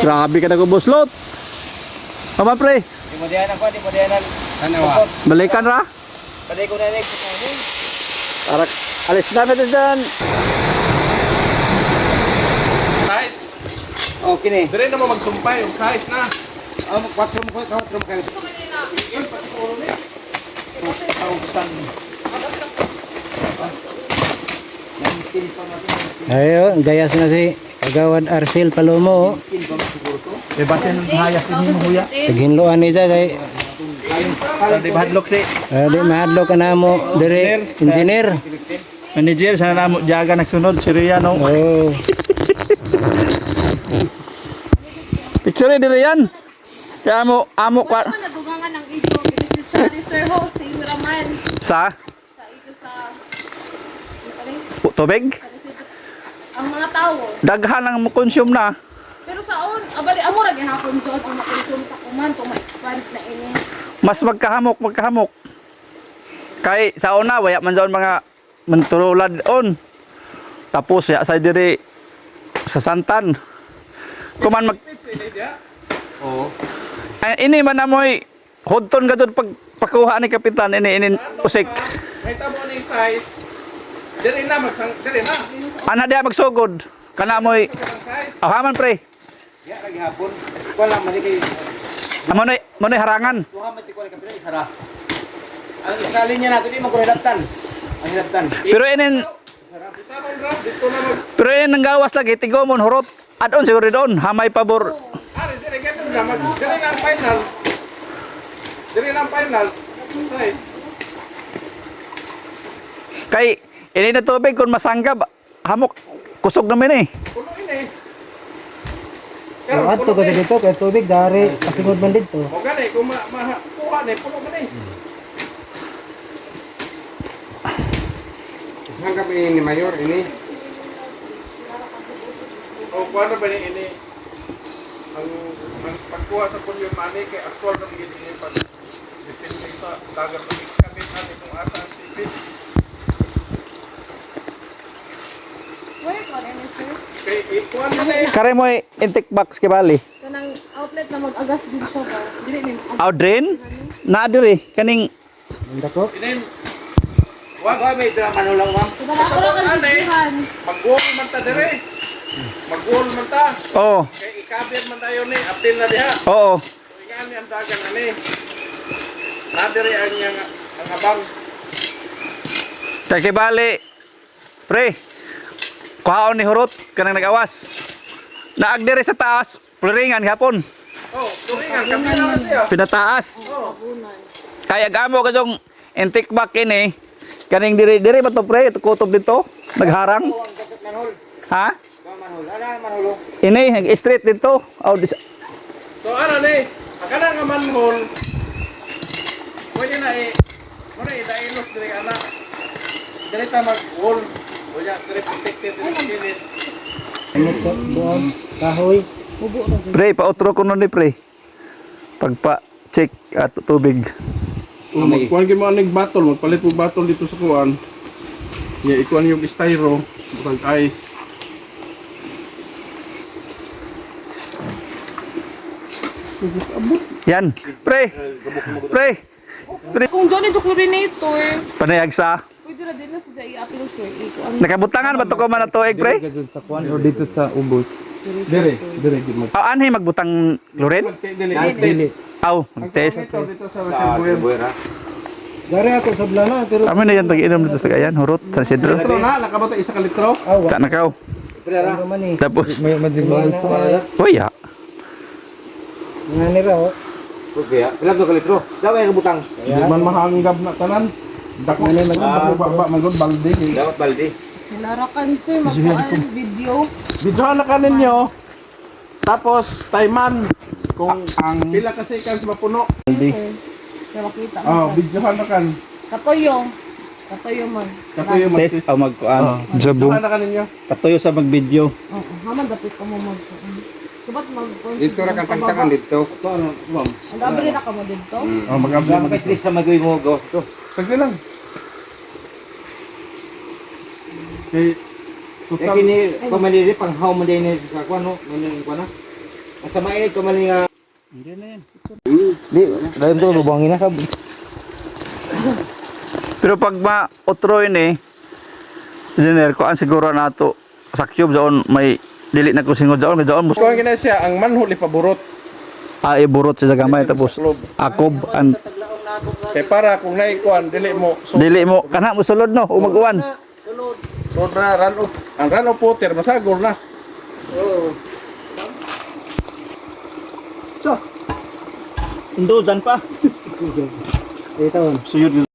Grabe ka na kubuslot. Tama pre. Di mo diyan ako, di mo diyan. Ano wa? Balikan ra. Pwede ko na rin sa kanin. Para alis na natin dyan. Guys, Okay ni. dire na mo magsumpay, yung size na. Kwatro mo kayo. Yun, pasiguro niya. Ayo, gayas na si Kagawad Arcel Palomo. Eh basin hayas ini mo huya. Tighinloan ni siya kay Di bahadlok si di mahadlok ka na mo dire engineer. manager sana namo jaga nagsunod si Riano. Oh, Picture dire yan. Kaya amo kwa Ano nadugangan ng ito? This is Shari Sir Ho, si Raman. sa Sa ito sa... tubig. Ang mga tao. Daghan ang mo consume na. Pero saon, abali, amo ra gihapon doon ang makonsum sa kuman kung ma-expand na ini. Mas magkahamok. Kay sa una waya man daw mga mentulad on. Tapos ya sa dire sa Santan. Kuman mag Oo. ay, ini man amoy hudton gadud pag pakuha ni kapitan ini usik. May tabo ni size. Dire na dire na. Ana dia magsugod. Kana amoy Ang size. ahaman pre. Ya lagi hapon. Ko lang mali kay Amo nay harangan. tuha mati ko kapila isara. Ang iskali niya nato di mo ko hilabtan. Ang hilabtan. Pero inin Isa man ra dito na mag pero inin nang gawas lagi tigomon hurot. Adon siguro doon hamay pabor. Ari dire geto na mag dire na ang final. Dire na ang final. Size. Kay ini na tubig kun masanggab hamok kusog naman eh. Puno ini. ato ka dito kay tubig dari pasingod man dito. O gani kung kuha ni puno gani. Hanggang ini mayor ini. O kuha ba ni ini? Ang pagkuha sa punyo money kay actual na gid ini pag depende sa dagat ng excavate natin kung asa ang sipit. Wait, ano ni sir? Kay ikuha na ni. Kare mo intake box ke bali. Kanang outlet na mag-agas din siya ba? Dili ni Out drain na diri kaning Dako. Inin Wa may drama no lang ma'am. Diba na ako lang ang sigihan. mag-goal man ta dire. Mag-goal man ta. oh Kay ikabir man tayo ni apil na diha. oo. So ingani ang dagan ani. Na dire ang abang. Kay bali pre. Kuhaon ni hurot kanang nagawas. Naag diri sa taas, pluringan gapon. Oh, turingan kapila na siya. Pinataas. Oh. Kaya gamo kadong intake back ini. Kaning diri ba to pre? Kutob dito. Nagharang. Ang dapat manhol. Ha? Ba manhol. Ana manholo. Ini nag-straight dito. Oh, So ano ni? Ang kana nga manhole. Pwede na muna idailos dire ana. Dire ta mag-wall. Wala dire protected dire sa gilid. Ano sa doon? Kahoy. pre, pautro ko nun ni pre. Pagpa check at tubig. Kung magkuhan kayo mga nag-battle, magpalit mo battle dito sa kuhan. Yeah, ikuhan yung styro, butang ice. Yan. Pre. Pre. Kung doon ito chlorinator, Panayag sa. pwede na din na sa i-apil sir. Ito ang Nakabutangan ba to ko man na tuig pre? Sa kwan o dito sa ubos. Dire gid mag. Aw anhi magbutang klorin? Dili. Aw, test. Dito sa reservoir. Dari ako sa blana pero Kami na yan tag-inom dito sa Gayan, hurot sa Sidro. Litro na, nakabata isa ka litro. Ta nakaw. ano man eh. Tapos, May madibal ko ala. kuya. Ngani ra oh. Okay, ilang to ka litro? Daw ay kabutang. Di man mahanggab na tanan. Dako na ba magod balde. Dapat baldi. sinarakan sir, magkuhan video. Videohan na kaninyo. Tapos tayman kung ang pila kasi kan sa mapuno. Sir, kaya makita mo. Oh, videohan na kan. Katoyo. Katoyo man. Katuyo Test aw magkuan. Jabo. Videohan na kaninyo. Katuyo sa mag-video. Oo, haman dapit ka mo mag... Subat mag... Dito ra kang tangtangan dito. Ito ano, ma'am. Ang gabi rin ka mo dito. Oh, mag-abli Ang kay Tris na magawin mo go. To. Sagli lang. Kay Kaya kini pamaniri pang how mo din sa kuan no, mo ko na. Asa mainit ko man nga. Hindi na yan. Di, dahil to lubangin na sab. Pero pag ma-otro yun engineer, kuan siguro na to sa cube doon may dili na ko singod doon, Kung ang gina siya, ang manhole ipaburot. iburot sa gamay tapos akob an Kaya para kung naikuan, dili mo. So, dili mo kana mo sulod no umag-uwan. so na run up. Ang run up water, masagol na. Indo dyan pa. Ito. Suyod